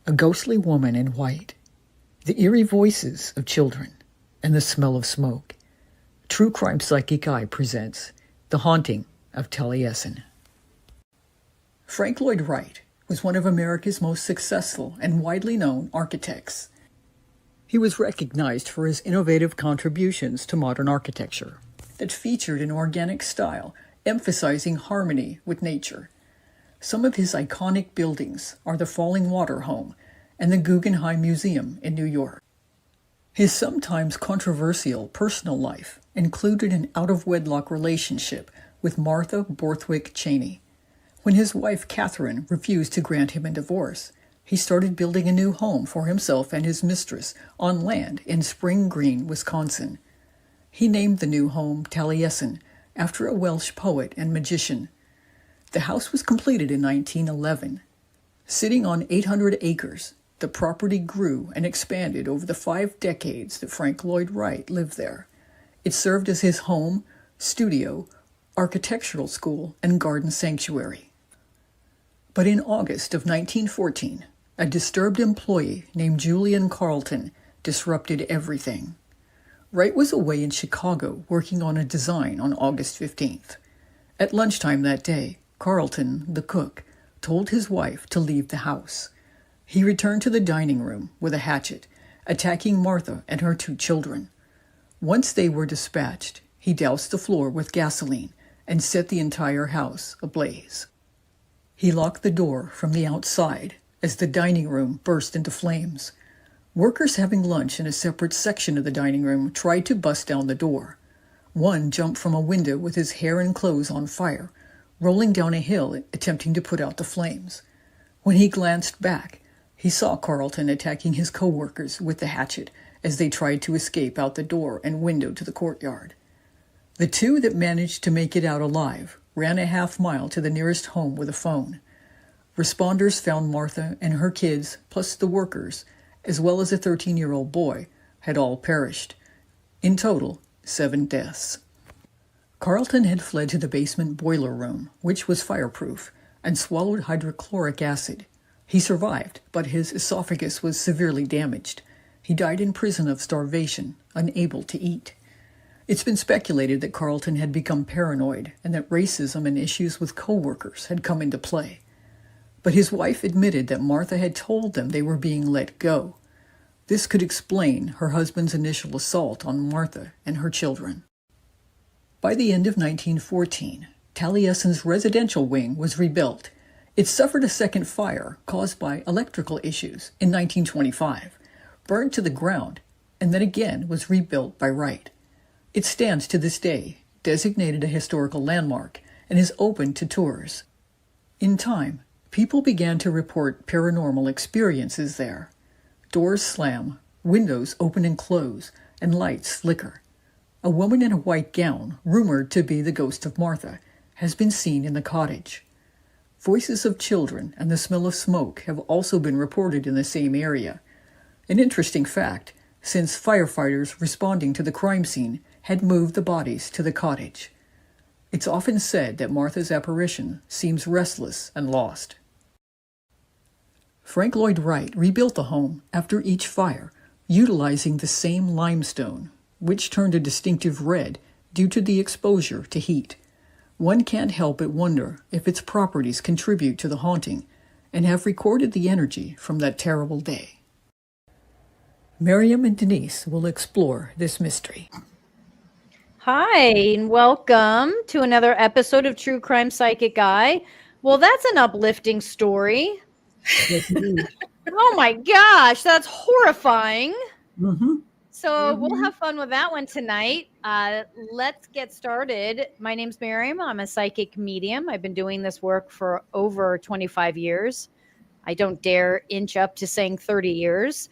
A ghostly woman in white, the eerie voices of children, and the smell of smoke. True Crime Psychic Eye presents The Haunting of Taliesin. Frank Lloyd Wright was one of America's most successful and widely known architects. He was recognized for his innovative contributions to modern architecture that featured an organic style emphasizing harmony with nature. Some of his iconic buildings are the Falling Water Home and the Guggenheim Museum in New York. His sometimes controversial personal life included an out-of-wedlock relationship with Martha Borthwick Cheney. When his wife Catherine refused to grant him a divorce, he started building a new home for himself and his mistress on land in Spring Green, Wisconsin. He named the new home Taliesin after a Welsh poet and magician. The house was completed in 1911. Sitting on 800 acres, the property grew and expanded over the 5 decades that Frank Lloyd Wright lived there. It served as his home, studio, architectural school, and garden sanctuary. But in August of 1914, a disturbed employee named Julian Carlton disrupted everything. Wright was away in Chicago working on a design on August 15th. At lunchtime that day, Carlton, the cook, told his wife to leave the house. He returned to the dining room with a hatchet, attacking Martha and her 2 children. Once they were dispatched, he doused the floor with gasoline and set the entire house ablaze. He locked the door from the outside as the dining room burst into flames. Workers having lunch in a separate section of the dining room tried to bust down the door. One jumped from a window with his hair and clothes on fire, rolling down a hill attempting to put out the flames. When he glanced back, he saw Carlton attacking his co-workers with the hatchet as they tried to escape out the door and window to the courtyard. The 2 that managed to make it out alive ran a half-mile to the nearest home with a phone. Responders found Martha and her kids, plus the workers, as well as a 13-year-old boy, had all perished. In total, 7 deaths. Carlton had fled to the basement boiler room, which was fireproof, and swallowed hydrochloric acid. He survived, but his esophagus was severely damaged. He died in prison of starvation, unable to eat. It's been speculated that Carlton had become paranoid and that racism and issues with co-workers had come into play. But his wife admitted that Martha had told them they were being let go. This could explain her husband's initial assault on Martha and her children. By the end of 1914, Taliesin's residential wing was rebuilt. It suffered a second fire caused by electrical issues in 1925, burned to the ground, and then again was rebuilt by Wright. It stands to this day, designated a historical landmark, and is open to tours. In time, people began to report paranormal experiences there. Doors slam, windows open and close, and lights flicker. A woman in a white gown, rumored to be the ghost of Martha, has been seen in the cottage. Voices of children and the smell of smoke have also been reported in the same area. An interesting fact, since firefighters responding to the crime scene had moved the bodies to the cottage. It's often said that Martha's apparition seems restless and lost. Frank Lloyd Wright rebuilt the home after each fire, utilizing the same limestone, which turned a distinctive red due to the exposure to heat. One can't help but wonder if its properties contribute to the haunting and have recorded the energy from that terrible day. Maryam and Denise will explore this mystery. Hi, and welcome to another episode of True Crime Psychic Eye. Well, that's an uplifting story. Oh my gosh, that's horrifying. So we'll have fun with that one tonight. Let's get started. My name's Maryam. I'm a psychic medium. I've been doing this work for over 25 years. I don't dare inch up to saying 30 years.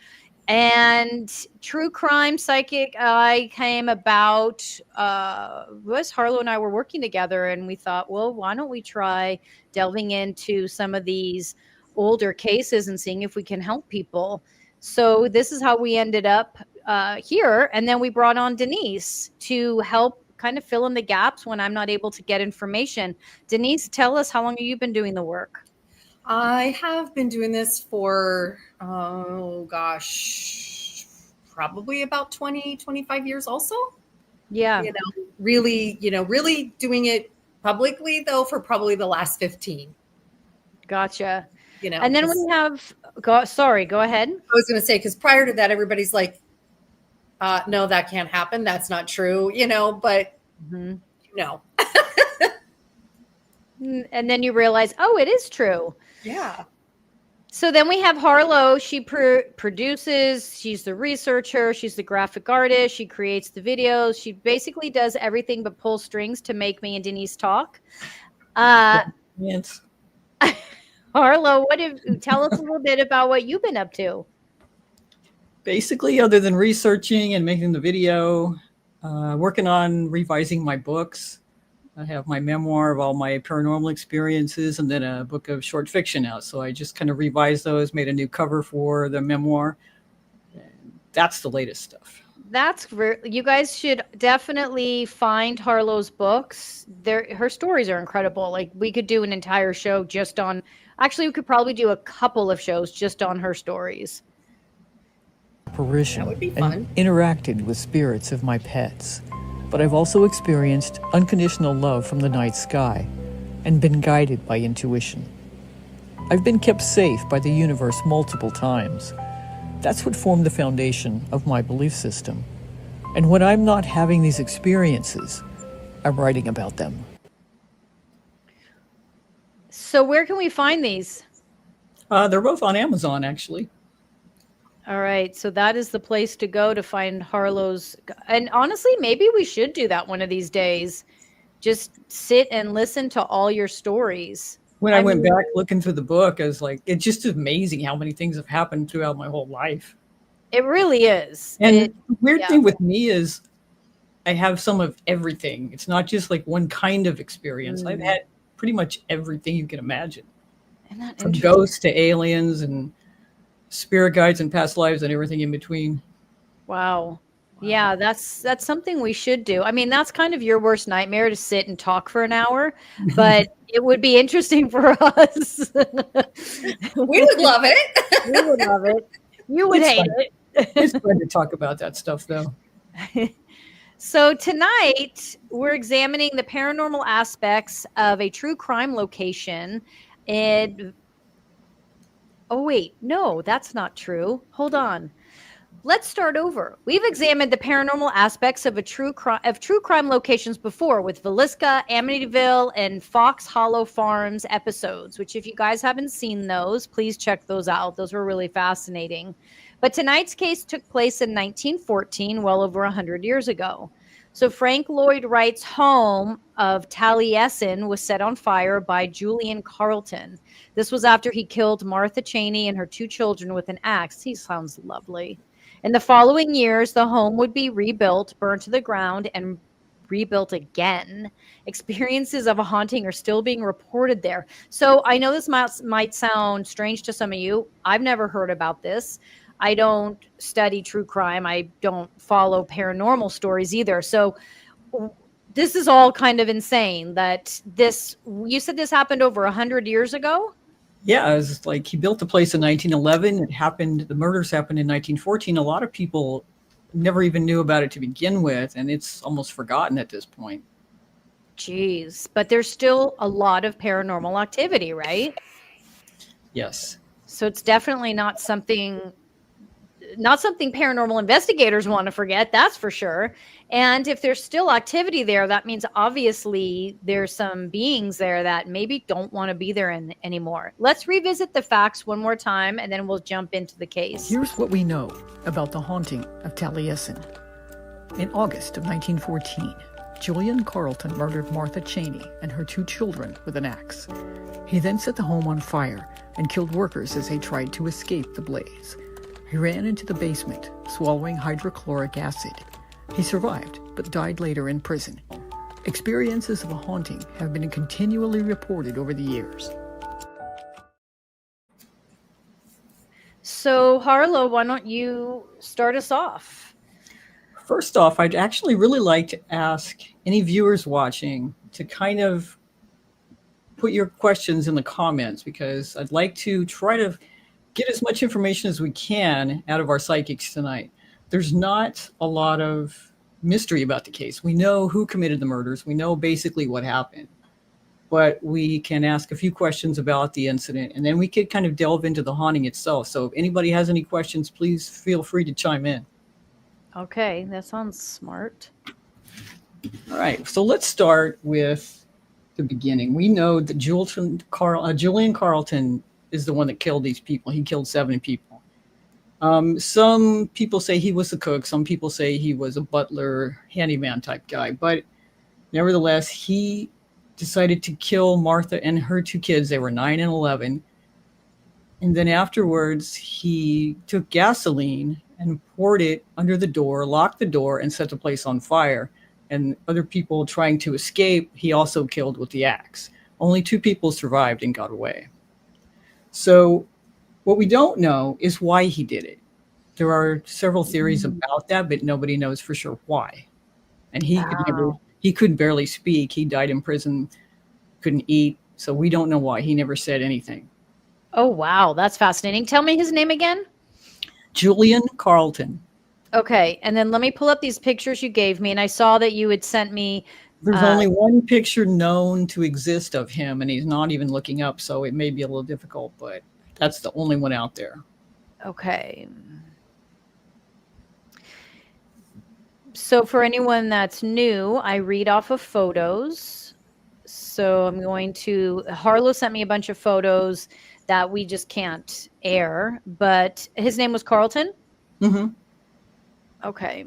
And True Crime Psychic Eye came about, Harlow and I were working together, and we thought, well, why don't we try delving into some of these older cases and seeing if we can help people. So this is how we ended up here. And then we brought on Denise to help kind of fill in the gaps when I'm not able to get information. Denise, tell us, how long have you been doing the work? I have been doing this for, oh gosh, probably about 20, 25 years also. Yeah. Really doing it publicly though for probably the last 15. Gotcha. You know, And then we have, go ahead. I was going to say, because prior to that, everybody's like, no, that can't happen. That's not true, but no. And then you realize, oh, it is true. Yeah. So then we have Harlow. She produces, she's the researcher, she's the graphic artist, she creates the videos. She basically does everything but pull strings to make me and Denise talk. Yes. Harlow, tell us a little bit about what you've been up to. Basically, other than researching and making the video, working on revising my books. I have my memoir of all my paranormal experiences and then a book of short fiction out. So I just kind of revised those, made a new cover for the memoir. And that's the latest stuff. You guys should definitely find Harlow's books. Her stories are incredible. Like, we could do an entire show actually, we could probably do a couple of shows just on her stories. Apparition That would be fun. and interacted with spirits of my pets. But I've also experienced unconditional love from the night sky and been guided by intuition. I've been kept safe by the universe multiple times. That's what formed the foundation of my belief system. And when I'm not having these experiences, I'm writing about them. So where can we find these? They're both on Amazon, actually. All right. So that is the place to go to find Harlow's. And honestly, maybe we should do that one of these days. Just sit and listen to all your stories. When I went back looking through the book, I was like, it's just amazing how many things have happened throughout my whole life. It really is. And the weird thing with me is I have some of everything. It's not just like one kind of experience. I've had pretty much everything you can imagine. From ghosts to aliens and spirit guides and past lives and everything in between. Wow. Yeah, that's something we should do. I mean, that's kind of your worst nightmare, to sit and talk for an hour, but it would be interesting for us. We would love it. We would love it. You would hate it. It's fun to talk about that stuff, though. So tonight, we're examining the paranormal aspects of a true crime location. Oh, wait. No, that's not true. Hold on. Let's start over. We've examined the paranormal aspects of true crime locations before with Villisca, Amityville, and Fox Hollow Farms episodes, which if you guys haven't seen those, please check those out. Those were really fascinating. But tonight's case took place in 1914, well over 100 years ago. So Frank Lloyd Wright's home of Taliesin was set on fire by Julian Carleton. This was after he killed Martha Cheney and her 2 children with an axe. He sounds lovely. In the following years, the home would be rebuilt, burned to the ground, and rebuilt again. Experiences of a haunting are still being reported there. So I know this might sound strange to some of you. I've never heard about this. I don't study true crime. I don't follow paranormal stories either. So this is all kind of insane that you said this happened over 100 years ago? Yeah, it was like he built the place in 1911. The murders happened in 1914. A lot of people never even knew about it to begin with, and it's almost forgotten at this point. Jeez, but there's still a lot of paranormal activity, right? Yes. So it's definitely not something paranormal investigators want to forget, that's for sure. And if there's still activity there, that means obviously there's some beings there that maybe don't want to be there anymore. Let's revisit the facts one more time, and then we'll jump into the case. Here's what we know about the haunting of Taliesin. In August of 1914, Julian Carleton murdered Martha Cheney and her 2 children with an axe. He then set the home on fire and killed workers as they tried to escape the blaze. He ran into the basement, swallowing hydrochloric acid. He survived, but died later in prison. Experiences of a haunting have been continually reported over the years. So, Harlow, why don't you start us off? First off, I'd actually really like to ask any viewers watching to kind of put your questions in the comments because I'd like to try to get as much information as we can out of our psychics tonight. There's not a lot of mystery about the case. We know who committed the murders. We know basically what happened. But we can ask a few questions about the incident, and then we could kind of delve into the haunting itself. So if anybody has any questions, please feel free to chime in. Okay, that sounds smart. All right, so let's start with the beginning. We know that Julian Carlton is the one that killed these people. He killed 70 people. Some people say he was the cook. Some people say he was a butler, handyman type guy. But nevertheless, he decided to kill Martha and her two kids. They were 9 and 11. And then afterwards, he took gasoline and poured it under the door, locked the door, and set the place on fire. And other people trying to escape, he also killed with the axe. Only 2 people survived and got away. So what we don't know is why he did it. There are several theories about that, but nobody knows for sure why. And he could barely speak. He died in prison, couldn't eat. So we don't know why. He never said anything. Oh, wow. That's fascinating. Tell me his name again. Julian Carlton. Okay. And then let me pull up these pictures you gave me. And I saw that you had sent me. There's only one picture known to exist of him, and he's not even looking up. So it may be a little difficult, but that's the only one out there. Okay. So for anyone that's new, I read off of photos. So I'm going to, Harlow sent me a bunch of photos that we just can't air, but his name was Carlton? Mm-hmm. Okay.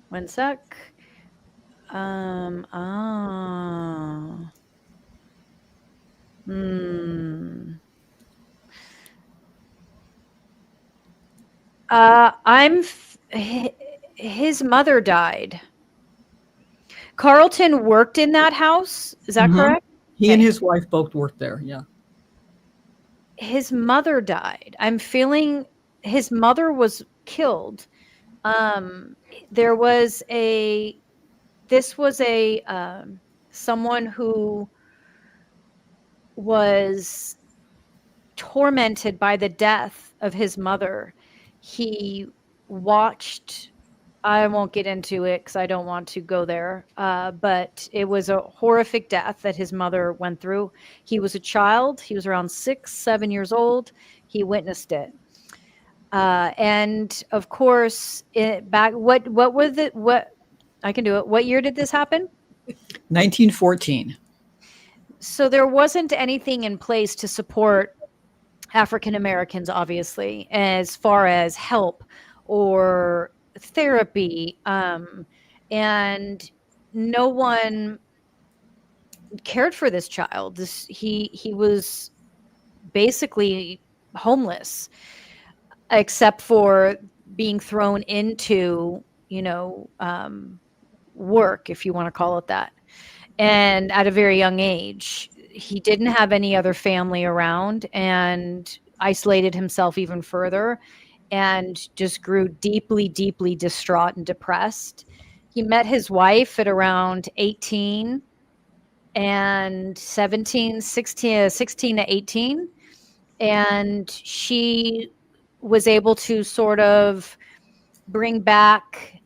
One sec. His mother died. Carlton worked in that house. Is that correct? He and his wife both worked there. Yeah. His mother died. I'm feeling his mother was killed. There was someone who was tormented by the death of his mother. He watched, I won't get into it because I don't want to go there, but it was a horrific death that his mother went through. He was a child. He was around 6, 7 years old. He witnessed it. And of course, what I can do it. What year did this happen? 1914. So there wasn't anything in place to support African Americans, obviously, as far as help or therapy, and no one cared for this child. He was basically homeless, except for being thrown into, work, if you want to call it that. And at a very young age, he didn't have any other family around and isolated himself even further and just grew deeply, deeply distraught and depressed. He met his wife at around 18 and 16 to 18. And she was able to sort of bring back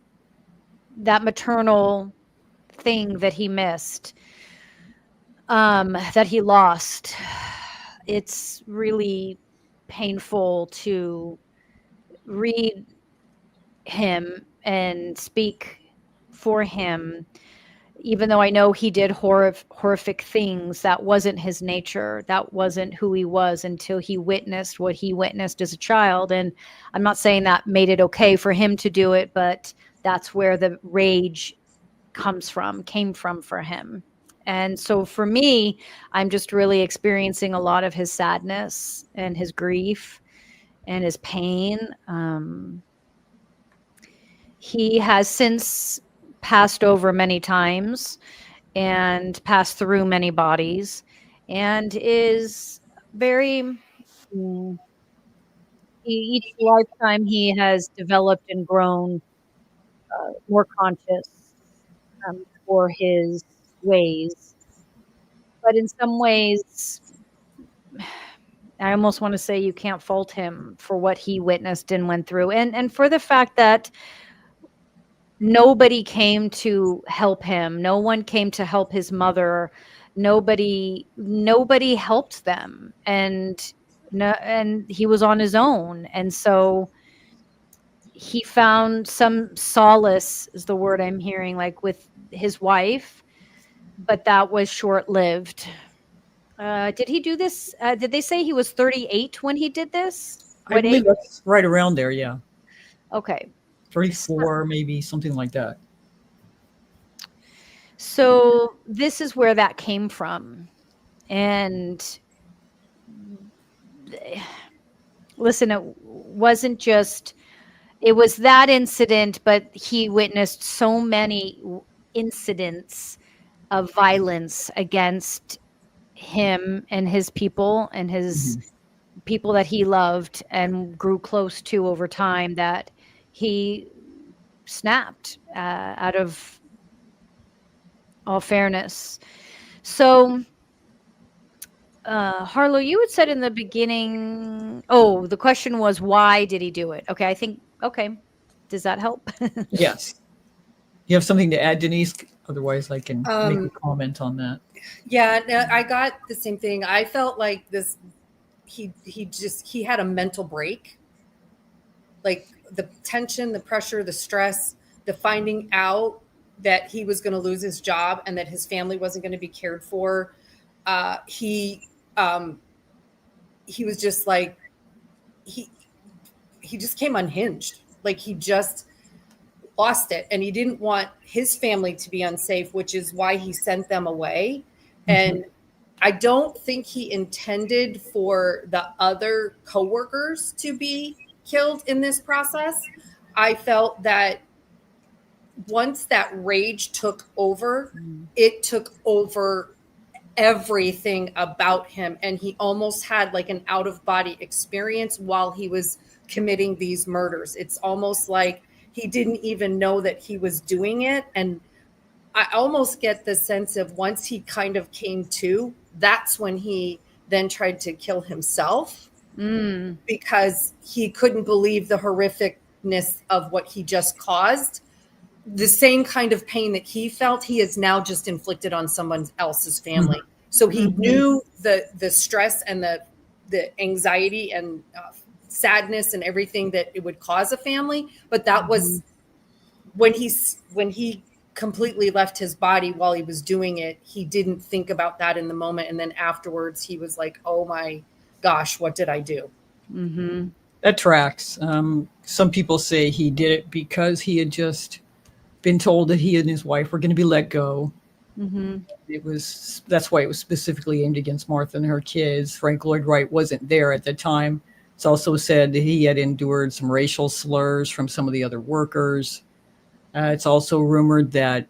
that maternal thing that he missed, that he lost. It's really painful to read him and speak for him, even though I know he did horrific things. That wasn't his nature. That wasn't who he was until he witnessed what he witnessed as a child. And I'm not saying that made it okay for him to do it, but that's where the rage came from for him. And so for me, I'm just really experiencing a lot of his sadness and his grief and his pain. He has since passed over many times and passed through many bodies and is very, each lifetime he has developed and grown more conscious for his ways. but in some ways, I almost want to say you can't fault him for what he witnessed and went through, and for the fact that nobody came to help him. No one came to help his mother. Nobody helped them, and no, and he was on his own, and so he found some solace, is the word I'm hearing, like with his wife, but that was short lived. Did he do this? Did they say he was 38 when he did this? I What age? believe that's right around there. Yeah. Okay. 34, maybe something like that. So this is where that came from. And listen, it was that incident, but he witnessed so many incidents of violence against him and his people and his people that he loved and grew close to over time that he snapped, out of all fairness. So, Harlow, you had said in the beginning, the question was, why did he do it? Okay. Does that help? Yes. You have something to add, Denise? Otherwise, I can make a Um, comment on that. Yeah, no, I got the same thing. I felt like this. He had a mental break, like the tension, the pressure, the stress, the finding out that he was going to lose his job and that his family wasn't going to be cared for. He was just like he just came unhinged. Like he just lost it, and he didn't want his family to be unsafe, which is why he sent them away. And I don't think he intended for the other coworkers to be killed in this process. I felt that once that rage took over, it took over everything about him. And he almost had like an out of body experience while he was committing these murders. It's almost like he didn't even know that he was doing it. And I almost get the sense of once he kind of came to, that's when he then tried to kill himself because he couldn't believe the horrificness of what he just caused. The same kind of pain that he felt, he has now just inflicted on someone else's family. So he knew the stress and the anxiety and sadness and everything that it would cause a family. But that was when he completely left his body while he was doing it. He didn't think about that in the moment, and then afterwards he was like, oh my gosh, what did I do? That tracks. Some people say he did it because he had just been told that he and his wife were going to be let go. That's why it was specifically aimed against Martha and her kids. Frank Lloyd Wright wasn't there at the time. It's also said that he had endured some racial slurs from some of the other workers. It's also rumored that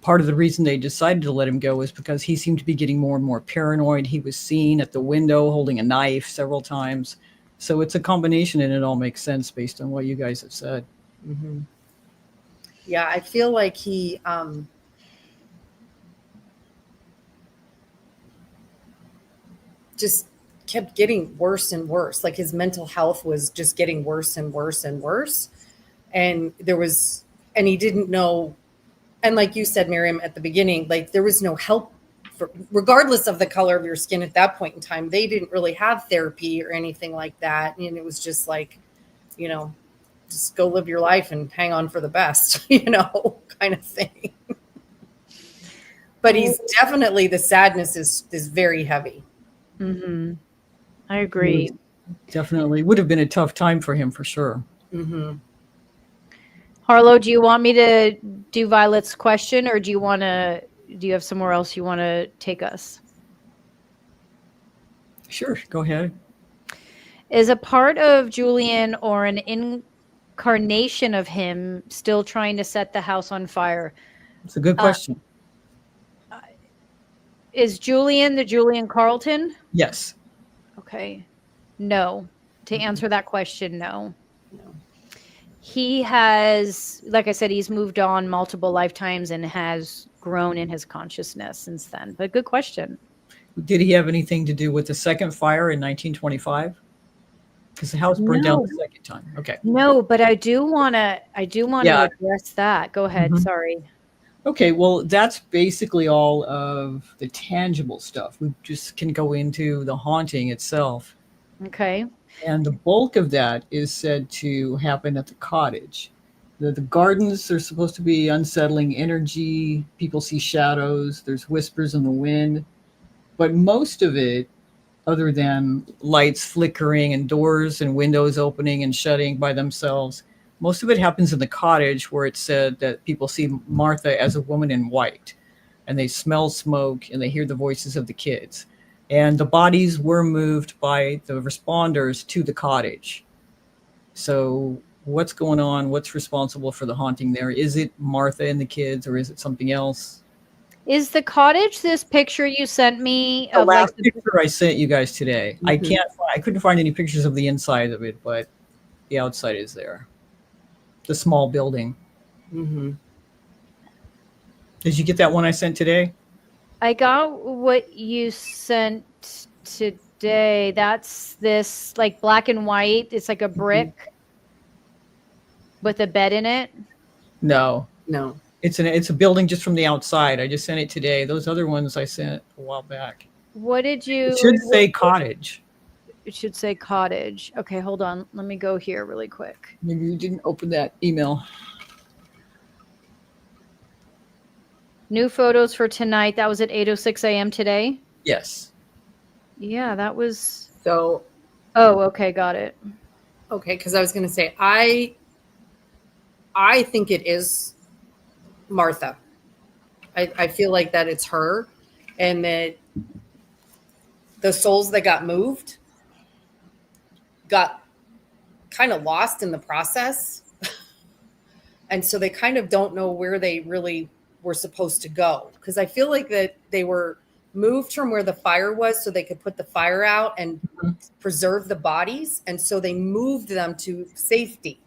part of the reason they decided to let him go is because he seemed to be getting more and more paranoid. He was seen at the window holding a knife several times. So it's a combination, and it all makes sense based on what you guys have said. Yeah, I feel like he just kept getting worse and worse. Like his mental health was just getting worse and worse and worse. And he didn't know. And like you said, Maryam, at the beginning, like there was no help regardless of the color of your skin at that point in time. They didn't really have therapy or anything like that. And it was just like, just go live your life and hang on for the best, kind of thing. But he's definitely, the sadness is very heavy. I agree. Definitely would have been a tough time for him for sure. Harlow, do you want me to do Violet's question, or do you have somewhere else you want to take us? Sure, go ahead. Is a part of Julian or an incarnation of him still trying to set the house on fire? It's a good question. Is Julian the Julian Carlton? Yes. Okay. No. To answer that question, no. He has, like I said, he's moved on multiple lifetimes and has grown in his consciousness since then. But good question. Did he have anything to do with the second fire in 1925? Because the house burned down No. the second time. Okay. No, but I do want to Yeah. address that. Go ahead. Mhm. Sorry. Okay, well, that's basically all of the tangible stuff. We just can go into the haunting itself. Okay. And the bulk of that is said to happen at the cottage. The gardens are supposed to be unsettling energy. People see shadows. There's whispers in the wind. But most of it, other than lights flickering and doors and windows opening and shutting by themselves, most of it happens in the cottage, where it's said that people see Martha as a woman in white, and they smell smoke and they hear the voices of the kids. And the bodies were moved by the responders to the cottage. So what's going on? What's responsible for the haunting there? Is it Martha and the kids, or is it something else? Is the cottage this picture you sent me The of like last picture I sent you guys today. Mhm. I couldn't find any pictures of the inside of it, but the outside is there. The small building. Mm-hmm. Did you get that one I sent today? I got what you sent today. That's this like black and white. It's like a brick with a bed in it. No. No. It's a building just from the outside. I just sent it today. Those other ones I sent a while back. What did you? It should say cottage. It should say cottage. Okay, hold on. Let me go here really quick. Maybe you didn't open that email. New photos for tonight. That was at 8:06 a.m. today. Yes. Yeah, that was. So, Oh, okay, got it. okay, because I was going to say, I think it is Martha. I feel like that it's her, and that the souls that got moved got kind of lost in the process. And so they kind of don't know where they really were supposed to go. Because I feel like that they were moved from where the fire was so they could put the fire out and preserve the bodies. And so they moved them to safety.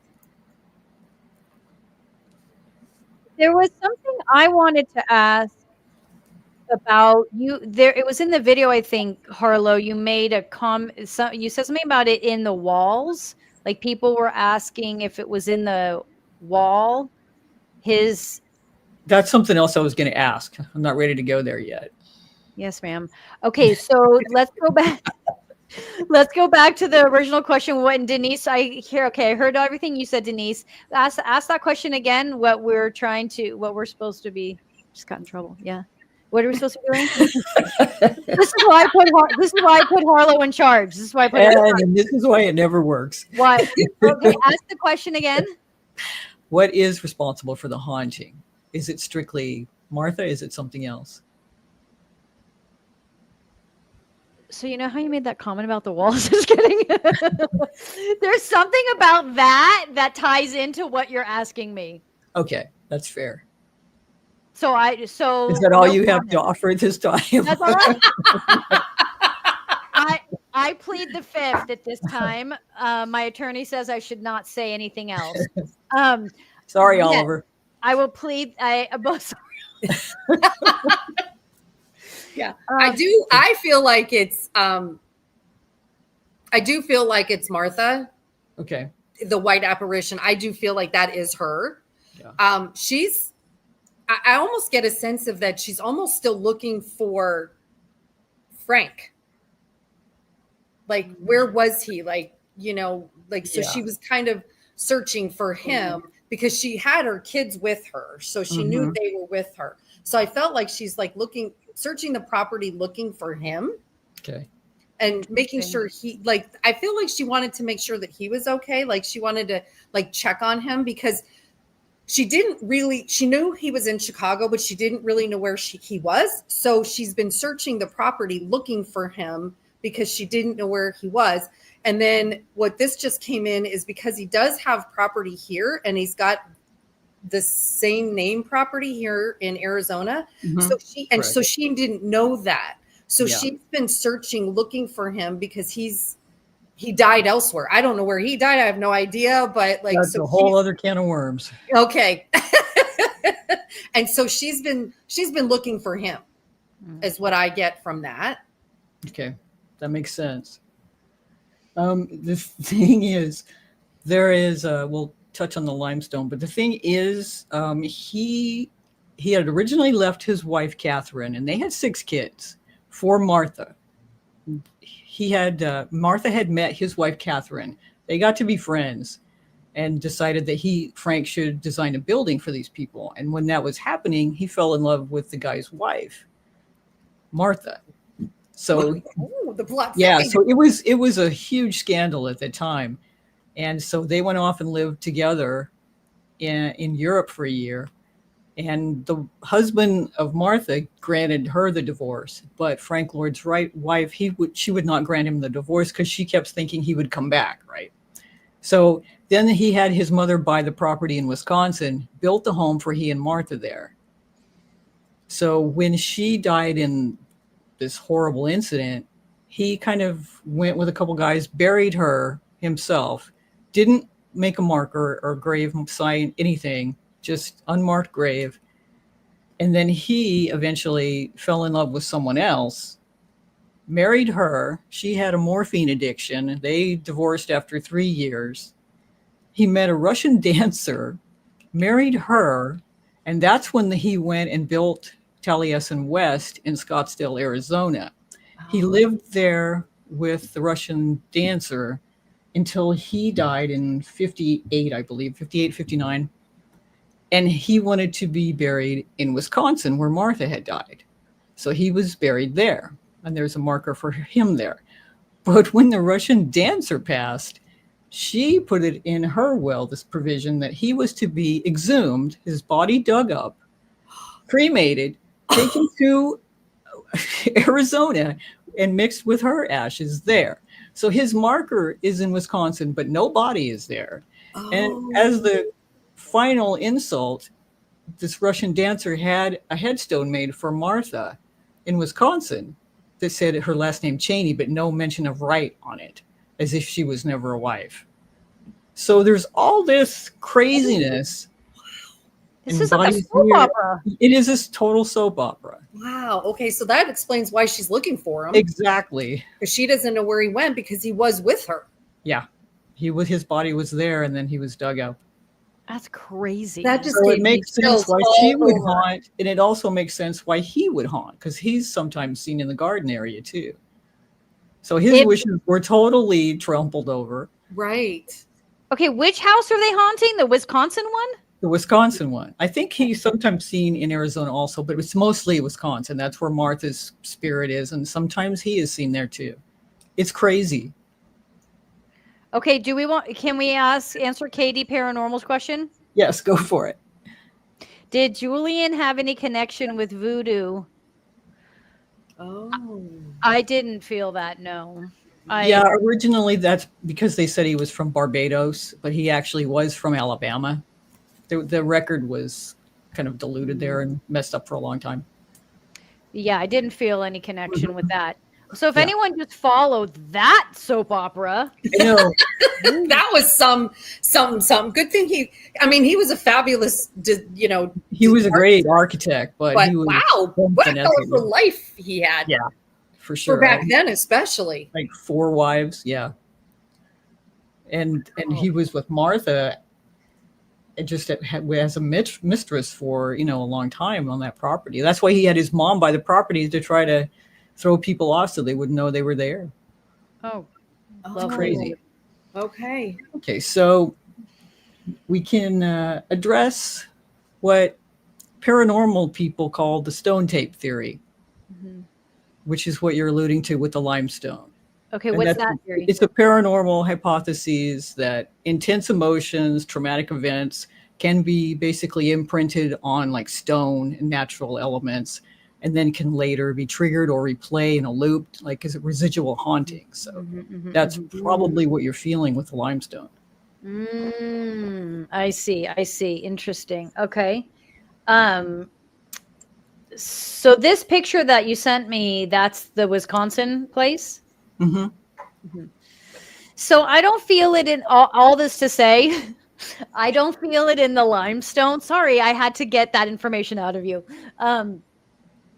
There was something I wanted to ask about you. There, it was in the video. I think Harlow, you made a you said something about it in the walls. Like people were asking if it was in the wall. That's something else I was going to ask. I'm not ready to go there yet. Yes, ma'am. Okay, so let's go back. Let's go back to the original question. What, Denise? I heard everything you said, Denise. Ask that question again. What we're supposed to be. Just got in trouble. Yeah. What are we supposed to be doing? This is why I put Harlow in charge. This is why I put. And this is why it never works. Why? Okay, ask the question again. What is responsible for the haunting? Is it strictly Martha? Is it something else? So you know how you made that comment about the walls? Just kidding. There's something about that ties into what you're asking me. Okay, that's fair. So is that all you have to offer at this time? That's all I plead the fifth at this time. My attorney says I should not say anything else. Sorry, yeah, Oliver. I will plead. Yeah, I do. I feel like it's. I do feel like it's Martha. Okay. The white apparition. I do feel like that is her. Yeah. She's. I almost get a sense of that. She's almost still looking for Frank. Like, where was he? Like, so she was kind of searching for him because she had her kids with her. So she knew they were with her. So I felt like she's like searching the property, looking for him. Okay. And making sure I feel like she wanted to make sure that he was okay. Like she wanted to check on him because she knew he was in Chicago, but she didn't really know where he was. So she's been searching the property looking for him because she didn't know where he was. And then what this just came in is because he does have property here and he's got the same name property here in Arizona. So she didn't know that. So she's been searching, looking for him because he died elsewhere. I don't know where he died. I have no idea, but that's a whole other can of worms. Okay. And so she's been looking for him is what I get from that. Okay, that makes sense. The thing is, there is we'll touch on the limestone, but the thing is, he had originally left his wife Catherine, and they had 6 kids for Martha. He had Martha had met his wife Catherine. They got to be friends and decided that Frank should design a building for these people. And when that was happening, he fell in love with the guy's wife, Martha. So the plot. yeah, so it was a huge scandal at the time. And so they went off and lived together in Europe for a year. And the husband of Martha granted her the divorce, but Frank Lloyd Wright's wife, she would not grant him the divorce because she kept thinking he would come back, right? So then he had his mother buy the property in Wisconsin, built the home for he and Martha there. So when she died in this horrible incident, he kind of went with a couple guys, buried her himself, didn't make a marker or grave sign, anything, just unmarked grave. And then he eventually fell in love with someone else, married her. She had a morphine addiction. They divorced after 3 years. He met a Russian dancer, married her, and that's when he went and built Taliesin West in Scottsdale, Arizona. He lived there with the Russian dancer until he died in 58, I believe, 58, 59. And he wanted to be buried in Wisconsin where Martha had died. So he was buried there. And there's a marker for him there. But when the Russian dancer passed, she put it in her will, this provision that he was to be exhumed, his body dug up, cremated, taken to Arizona and mixed with her ashes there. So his marker is in Wisconsin, but no body is there. Oh. And as the final insult, this Russian dancer had a headstone made for Martha in Wisconsin that said her last name Cheney, but no mention of Wright on it, as if she was never a wife. So there's all this craziness. This is like a soap opera. It is this total soap opera. Wow. Okay, so that explains why she's looking for him. Exactly. Because she doesn't know where he went because he was with her. Yeah, his body was there, and then he was dug up. That's crazy. That just so it makes sense why she would haunt, and it also makes sense why he would haunt, because he's sometimes seen in the garden area too. So his wishes were totally trampled over. Right. Okay, which house are they haunting? The Wisconsin one? The Wisconsin one. I think he's sometimes seen in Arizona also, but it's mostly Wisconsin. That's where Martha's spirit is, and sometimes he is seen there too. It's crazy. Okay, can we answer Katie Paranormal's question? Yes, go for it. Did Julian have any connection with voodoo? Oh. I didn't feel that, no. Originally that's because they said he was from Barbados, but he actually was from Alabama. The record was kind of diluted there and messed up for a long time. Yeah, I didn't feel any connection with that. So if anyone just followed that soap opera, I know. That was some good thing. He was a fabulous, he was a great architect, but he was what a colorful life he had. Yeah, for sure. For back then, especially like 4 wives. Yeah. And he was with Martha just as a mistress for, a long time on that property. That's why he had his mom buy the property to try to throw people off so they wouldn't know they were there. Oh, that's crazy. Okay. Okay, so we can address what paranormal people call the stone tape theory, which is what you're alluding to with the limestone. Okay, what's that theory? It's a paranormal hypothesis that intense emotions, traumatic events can be basically imprinted on like stone and natural elements, and then can later be triggered or replay in a loop, like as a residual haunting. So that's probably what you're feeling with the limestone. I see. Interesting. Okay. So this picture that you sent me, that's the Wisconsin place? So I don't feel it in all this to say. I don't feel it in the limestone. Sorry, I had to get that information out of you.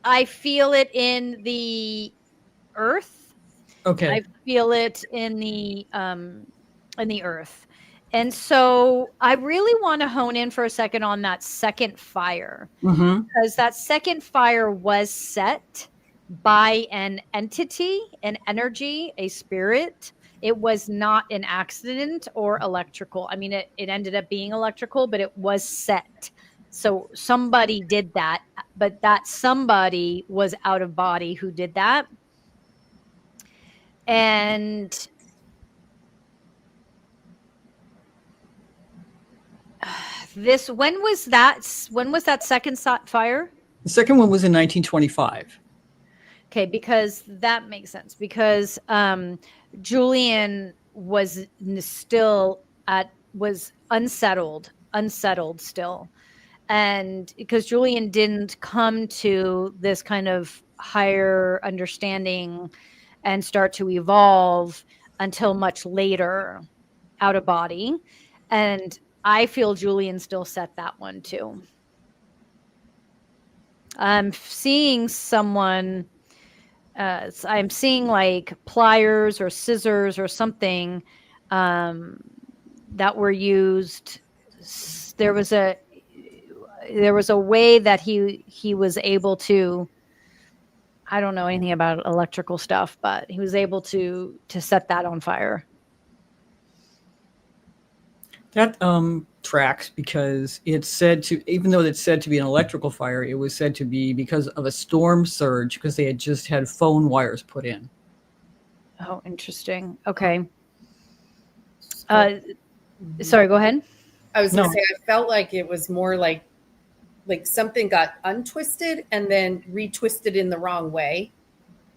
I feel it in the earth. Okay. I feel it in the earth. And so I really want to hone in for a second on that second fire, Mm-hmm. because that second fire was set by an entity, an energy, a spirit. It was not an accident or electrical. I mean, it ended up being electrical, but it was set. So somebody did that, but that somebody was out of body who did that. And when was that second fire? The second one was in 1925. Okay, because that makes sense, because Julian was still was unsettled still. And because Julian didn't come to this kind of higher understanding and start to evolve until much later, out of body. And I feel Julian still set that one too. I'm seeing someone, I'm seeing like pliers or scissors or something that were used. There was a way that he was able to, I don't know anything about electrical stuff, but he was able to set that on fire. That tracks, because it's said to, even though it's said to be an electrical fire, it was said to be because of a storm surge, because they had just had phone wires put in. Oh, interesting. Okay. Sorry, go ahead. I was going to say, I felt like it was more like something got untwisted and then retwisted in the wrong way.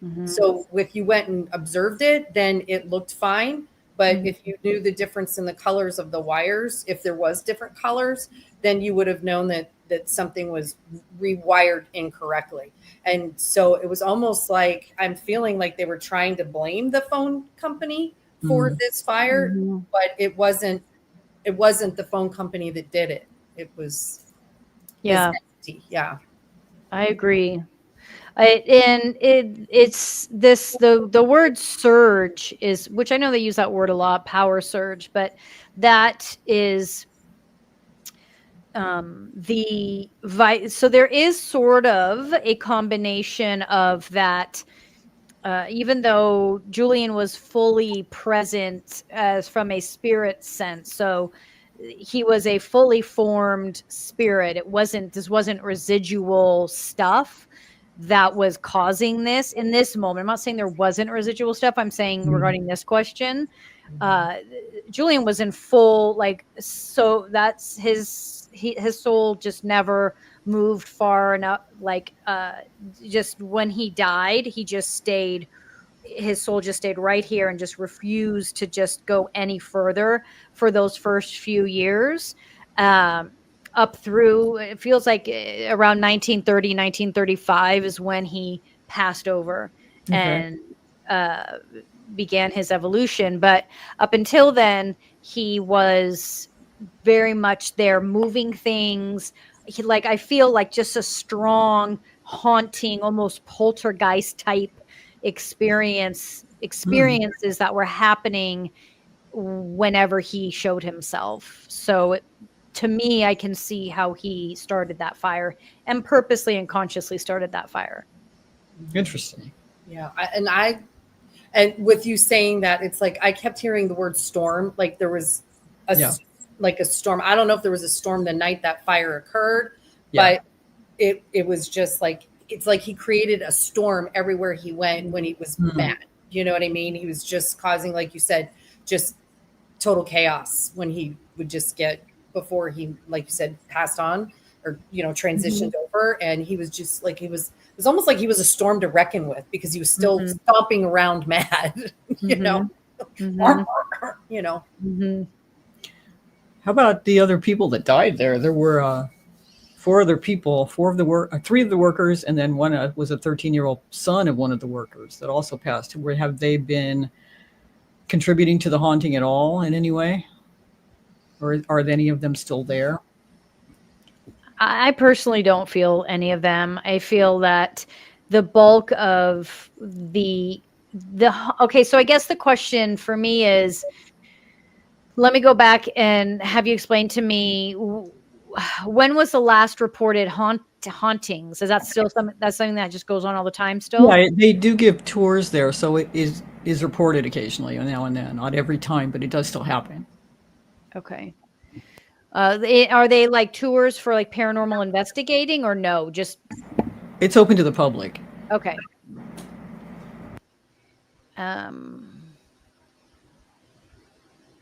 Mm-hmm. So if you went and observed it, then it looked fine. But mm-hmm. if you knew the difference in the colors of the wires, if there was different colors, then you would have known that something was rewired incorrectly. And so it was almost like, I'm feeling like they were trying to blame the phone company for mm-hmm. this fire, mm-hmm. but it wasn't the phone company that did it. It was yeah. I agree. It's this, the word surge is, which I know they use that word a lot, power surge, but that is so there is sort of a combination of that. Even though Julian was fully present as from a spirit sense, so he was a fully formed spirit. This wasn't residual stuff that was causing this in this moment. I'm not saying there wasn't residual stuff. I'm saying mm-hmm. regarding this question, Julian was in full, like, so that's his soul just never moved far enough. Like, just when he died, his soul just stayed right here and just refused to just go any further for those first few years. Up through, it feels like around 1930, 1935 is when he passed over and began his evolution. But up until then, he was very much there, moving things. I feel like just a strong, haunting, almost poltergeist type experiences that were happening whenever he showed himself. So to me, I can see how he started that fire and purposely and consciously started that fire. Interesting. Yeah. And with you saying that, it's like, I kept hearing the word storm. Like there was a storm. I don't know if there was a storm the night that fire occurred, but it was just like, it's like he created a storm everywhere he went when he was mad. You know what I mean? He was just causing, like you said, just total chaos when he would just get, before he, like you said, passed on or, transitioned over. And he was just like, it was almost like he was a storm to reckon with, because he was still stomping around mad, How about the other people that died there? There were four other people, three of the workers, and then one was a 13-year-old son of one of the workers that also passed. Have they been contributing to the haunting at all in any way? Or are any of them still there? I personally don't feel any of them. I feel that the bulk of the okay, so I guess the question for me is, let me go back and have you explain to me, when was the last reported hauntings? Is that still something that just goes on all the time still? Yeah, they do give tours there, so it is reported occasionally, now and then, not every time, but it does still happen. Okay. Are they like tours for like paranormal investigating, or no? Just It's open to the public. okay.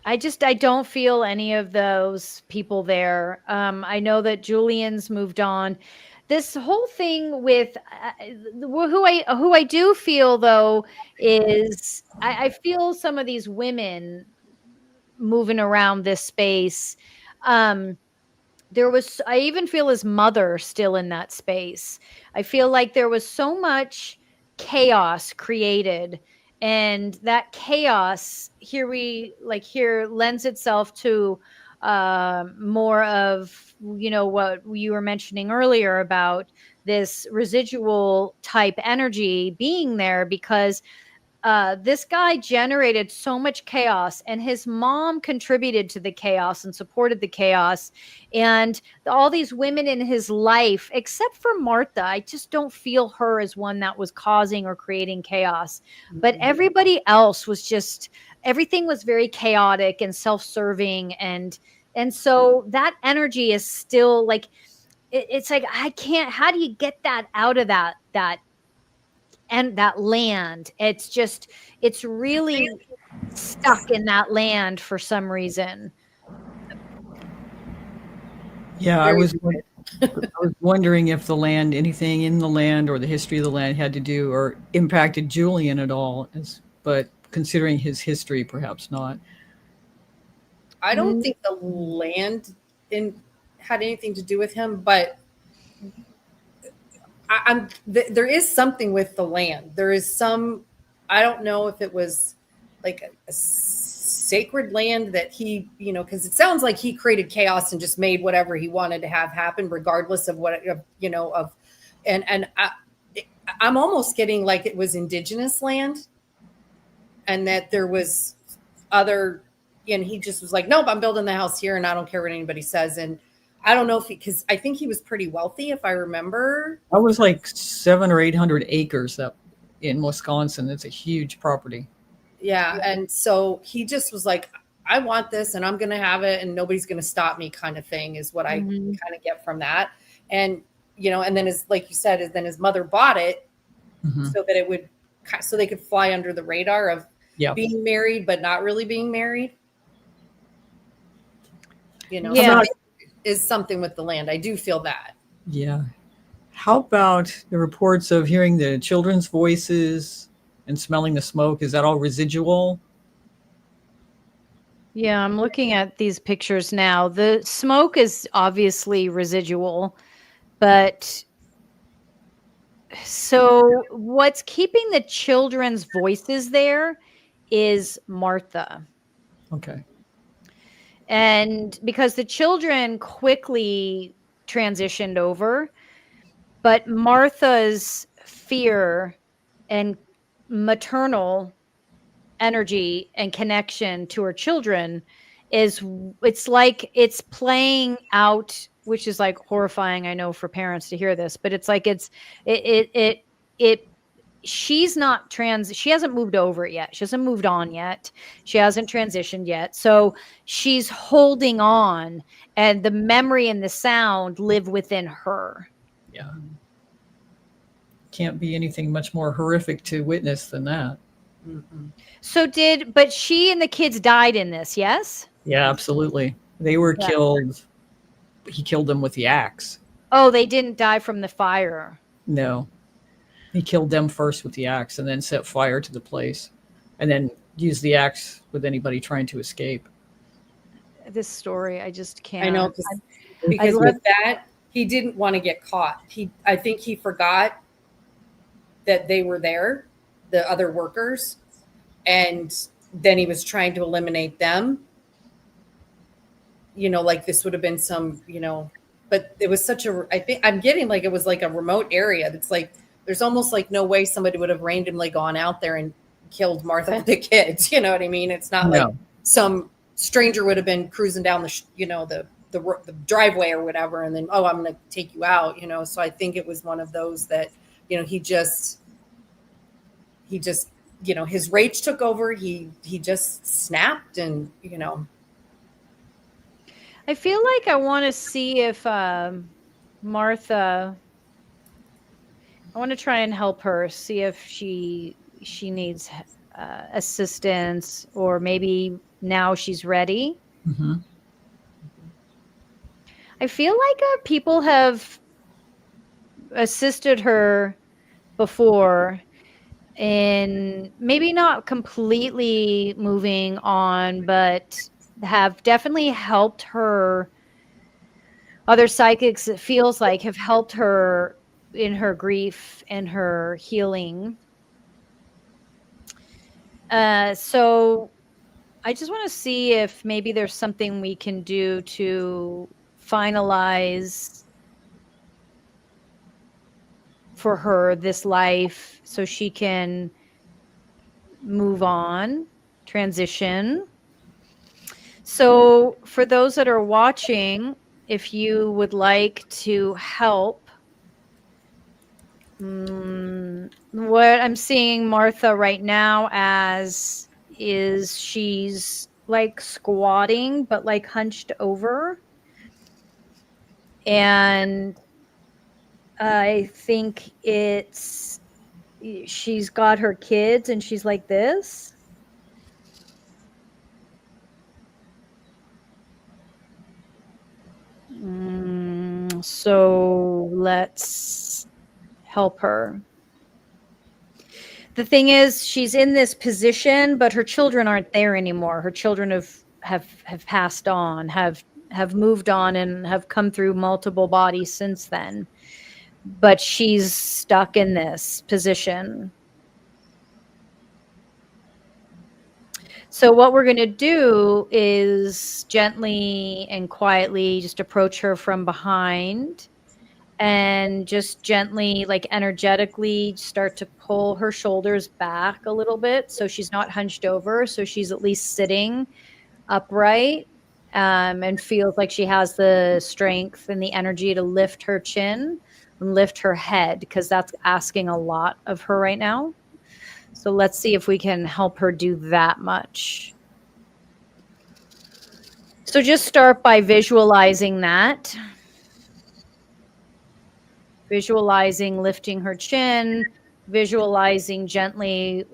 I don't feel any of those people there. I know that Julian's moved on. This whole thing with who I do feel though is I feel some of these women moving around this space. I even feel his mother still in that space. I feel like there was so much chaos created, and that chaos here lends itself to more of what you were mentioning earlier about this residual type energy being there, because this guy generated so much chaos, and his mom contributed to the chaos and supported the chaos. And all these women in his life, except for Martha, I just don't feel her as one that was causing or creating chaos. But everybody else was just, everything was very chaotic and self-serving. And so that energy is still like, it's like, I can't, how do you get that out of that and that land? It's really stuck in that land for some reason. Yeah, I was wondering if anything in the land or the history of the land had to do or impacted Julian at all, but considering his history, perhaps not. I don't think the land had anything to do with him, but there is something with the land. There is some, I don't know if it was like a sacred land that he, because it sounds like he created chaos and just made whatever he wanted to have happen, regardless of what, and I'm almost getting like it was indigenous land, and that there was other, and he just was like, nope, I'm building the house here and I don't care what anybody says. And I don't know because I think he was pretty wealthy, if I remember. That was like 700 or 800 acres up in Wisconsin. It's a huge property. Yeah. And so he just was like, I want this and I'm going to have it and nobody's going to stop me, kind of thing, is what I kind of get from that. And, and then like you said, then his mother bought it so that so they could fly under the radar of being married, but not really being married. Yeah. Is something with the land. I do feel that. Yeah. How about the reports of hearing the children's voices and smelling the smoke? Is that all residual? Yeah, I'm looking at these pictures now. The smoke is obviously residual, but so what's keeping the children's voices there is Martha. Okay. And because the children quickly transitioned over, but Martha's fear and maternal energy and connection to her children it's like it's playing out, which is like horrifying, I know, for parents to hear this, but it's like she's not she hasn't moved over yet. She hasn't moved on yet. She hasn't transitioned yet. So she's holding on, and the memory and the sound live within her. Yeah. Can't be anything much more horrific to witness than that. So but she and the kids died in this, yes? Yeah, absolutely. They were killed. He killed them with the axe. Oh, they didn't die from the fire. No. He killed them first with the axe and then set fire to the place and then used the axe with anybody trying to escape. This story, I just can't. I know, because with that, he didn't want to get caught. I think he forgot that they were there, the other workers, and then he was trying to eliminate them. Like this would have been some, but it was I think I'm getting like it was like a remote area that's like, there's almost like no way somebody would have randomly gone out there and killed Martha and the kids. You know what I mean? It's not like No. some stranger would have been cruising down the driveway or whatever, and then, oh, I'm going to take you out. So I think it was one of those that, he just his rage took over. He just snapped, and I feel like I want to see if Martha. I want to try and help her, see if she needs assistance, or maybe now she's ready. Mm-hmm. I feel like people have assisted her before, in maybe not completely moving on, but have definitely helped her. Other psychics, it feels like, have helped her in her grief and her healing. So I just want to see if maybe there's something we can do to finalize for her this life so she can move on, transition. So for those that are watching, if you would like to help, what I'm seeing Martha right now as is she's like squatting, but like hunched over. And I think she's got her kids and she's like this. So let's help her. The thing is, she's in this position, but her children aren't there anymore. Her children have passed on, have moved on, and have come through multiple bodies since then. But she's stuck in this position. So what we're going to do is gently and quietly just approach her from behind, and just gently, like energetically, start to pull her shoulders back a little bit so she's not hunched over, so she's at least sitting upright, and feels like she has the strength and the energy to lift her chin and lift her head, because that's asking a lot of her right now. So let's see if we can help her do that much. So just start by visualizing that. Visualizing lifting her chin, visualizing gently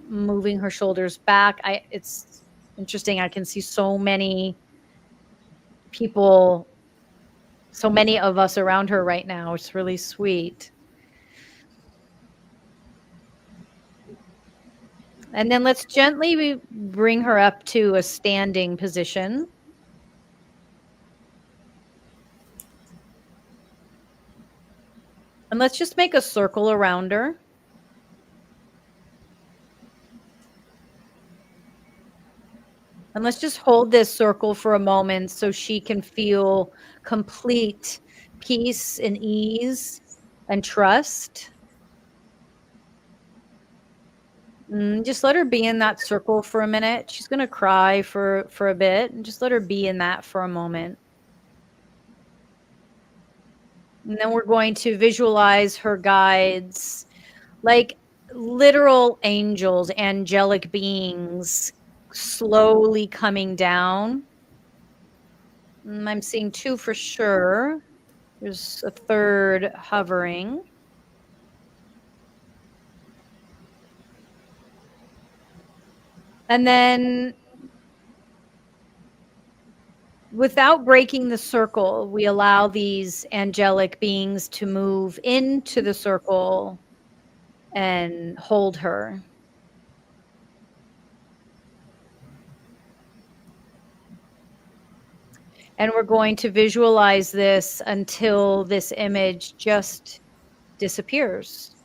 moving her shoulders back. It's interesting. I can see so many people, so many of us around her right now. It's really sweet. And then let's gently bring her up to a standing position. And let's just make a circle around her. And let's just hold this circle for a moment so she can feel complete peace and ease and trust. Just let her be in that circle for a minute. She's going to cry for a bit, and just let her be in that for a moment. And then we're going to visualize her guides, like literal angels, angelic beings, slowly coming down. I'm seeing 2 for sure. There's a third hovering. And then, without breaking the circle, we allow these angelic beings to move into the circle and hold her. And we're going to visualize this until this image just disappears.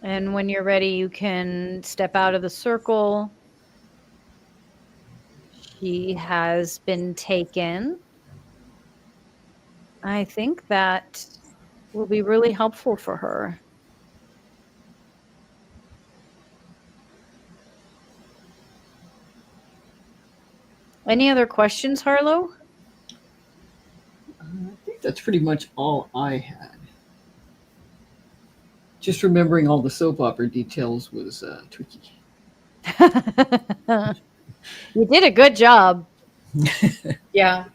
And when you're ready, you can step out of the circle. She has been taken. I think that will be really helpful for her. Any other questions, Harlow? I think that's pretty much all I had. Just remembering all the soap opera details was tricky. You did a good job. Yeah.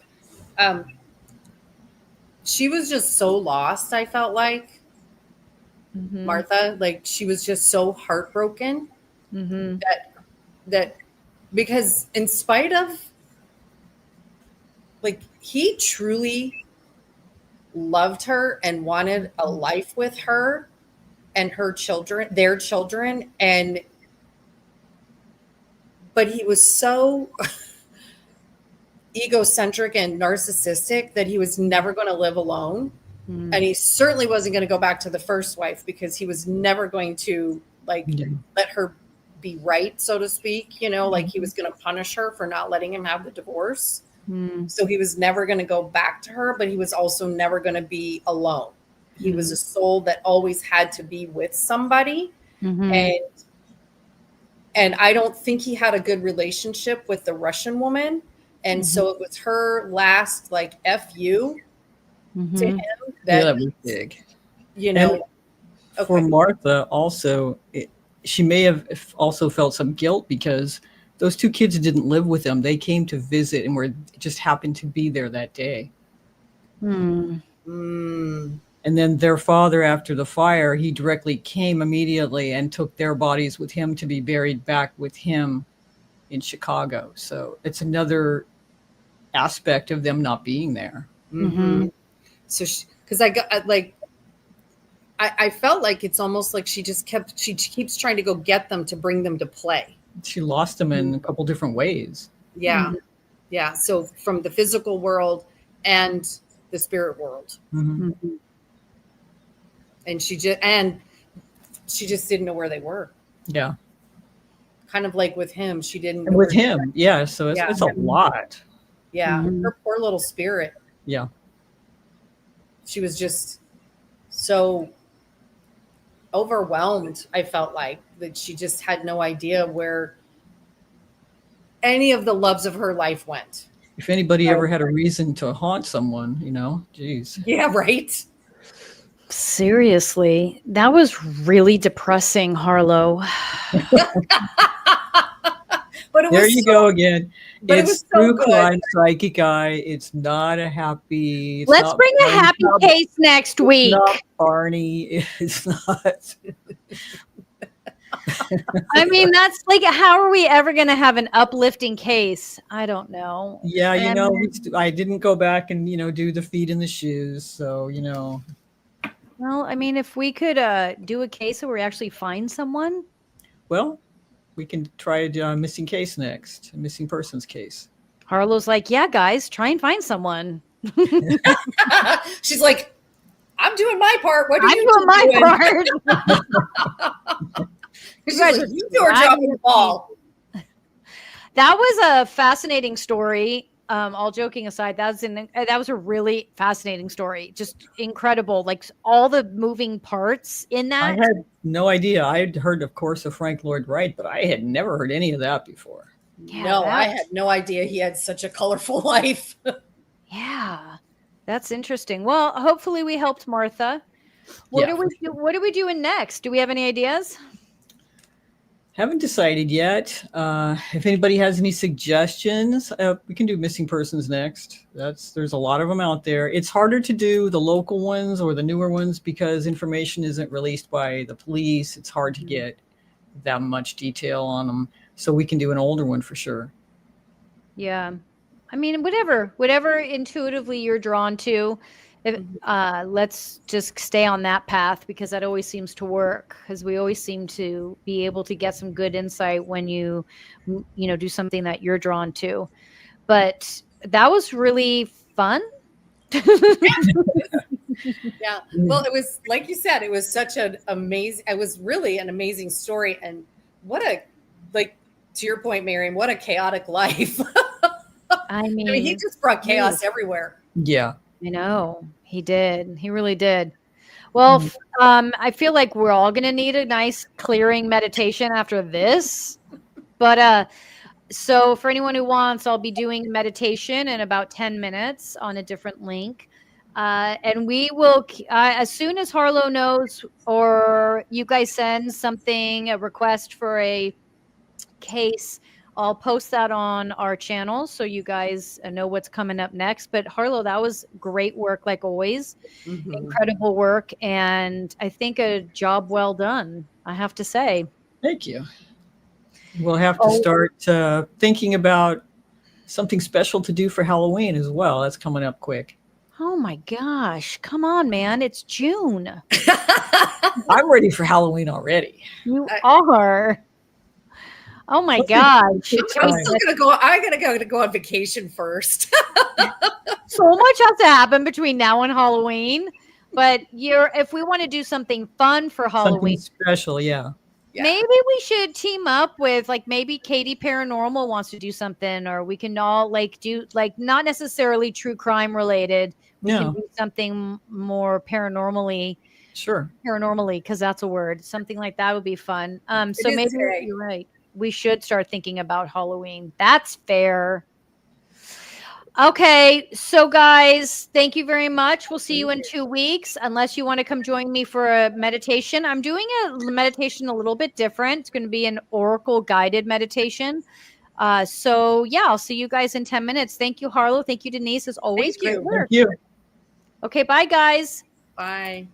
She was just so lost, I felt like. Mm-hmm. Martha, like she was just so heartbroken Mm-hmm. that because in spite of, like, he truly loved her and wanted a life with her and her children, their children, but he was so egocentric and narcissistic that he was never going to live alone. Mm. And he certainly wasn't going to go back to the first wife because he was never going to let her be right, so to speak, like he was going to punish her for not letting him have the divorce. Mm. So he was never going to go back to her, but he was also never going to be alone. He was a soul that always had to be with somebody. Mm-hmm. And I don't think he had a good relationship with the Russian woman. And so it was her last F you to him that was big. Okay. For Martha, also, she may have also felt some guilt because those two kids didn't live with them. They came to visit and just happened to be there that day. Mm. And then their father, after the fire, he directly came immediately and took their bodies with him to be buried back with him in Chicago. So it's another aspect of them not being there. Mm-hmm. So, because I felt like it's almost like she keeps trying to go get them to bring them to play. She lost them in a couple different ways. Yeah. Mm-hmm. Yeah. So from the physical world and the spirit world. Mm-hmm. And she just didn't know where they were. Yeah. Kind of like with him, she didn't. And with him, yeah. So it's a lot. Yeah. Her poor little spirit. Yeah. She was just so overwhelmed. I felt like that she just had no idea where any of the loves of her life went. If anybody ever had a reason to haunt someone, geez. Yeah, right. Seriously, that was really depressing, Harlow. But there you go again. But it's it was True Crime Psychic Eye. It's not a happy. Let's bring a happy case next week. It's not Barney. It's not. I mean, that's how are we ever going to have an uplifting case? I don't know. Yeah, I didn't go back and do the feet and the shoes, so Well, I mean, if we could do a case where we actually find someone. Well, we can try a missing case next, a missing persons case. Harlow's like, yeah, guys, try and find someone. She's like, I'm doing my part. What are you doing? My part. She's like, you do her job in the ball. That was a fascinating story. All joking aside, that was a really fascinating story. Just incredible. All the moving parts in that. I had no idea. I had heard, of course, of Frank Lloyd Wright, but I had never heard any of that before. Yeah, I had no idea he had such a colorful life. Yeah, that's interesting. Well, hopefully we helped Martha. What are we doing next? Do we have any ideas? Haven't decided yet. If anybody has any suggestions, we can do missing persons next. There's a lot of them out there. It's harder to do the local ones or the newer ones because information isn't released by the police. It's hard to get that much detail on them. So we can do an older one for sure. Yeah. I mean, whatever intuitively you're drawn to. Let's just stay on that path because that always seems to work because we always seem to be able to get some good insight when you do something that you're drawn to. But that was really fun. Yeah. Well, it was like you said, it was such an amazing, it was really an amazing story. And what a, like, to your point, Maryam, what a chaotic life. I I mean, he mean, just brought chaos everywhere. Yeah. I know he did. He really did. Well, I feel like we're all going to need a nice clearing meditation after this. But so for anyone who wants, I'll be doing meditation in about 10 minutes on a different link. And we will, as soon as Harlow knows, or you guys send something, a request for a case, I'll post that on our channel so you guys know what's coming up next. But Harlow, that was great work, like always. Incredible work. And I think a job well done, I have to say. Thank you. We'll have to start thinking about something special to do for Halloween as well. That's coming up quick. Oh my gosh. Come on, man. It's June. I'm ready for Halloween already. You are. Oh my gosh. I'm still gonna go. I gotta go on vacation first. So much has to happen between now and Halloween. But if we want to do something fun for Halloween, something special, yeah. Maybe we should team up with, like, maybe Katie Paranormal wants to do something, or we can all do not necessarily true crime related. We can do something more paranormally. Sure. Paranormally, because that's a word. Something like that would be fun. So maybe you're right. We should start thinking about Halloween. That's fair. Okay, so guys, thank you very much. We'll see you in 2 weeks, unless you want to come join me for a meditation. I'm doing a meditation a little bit different. It's going to be an oracle guided meditation. So yeah, I'll see you guys in 10 minutes. Thank you, Harlow. Thank you, Denise. As always, great work. Thank you. Okay, bye, guys. Bye.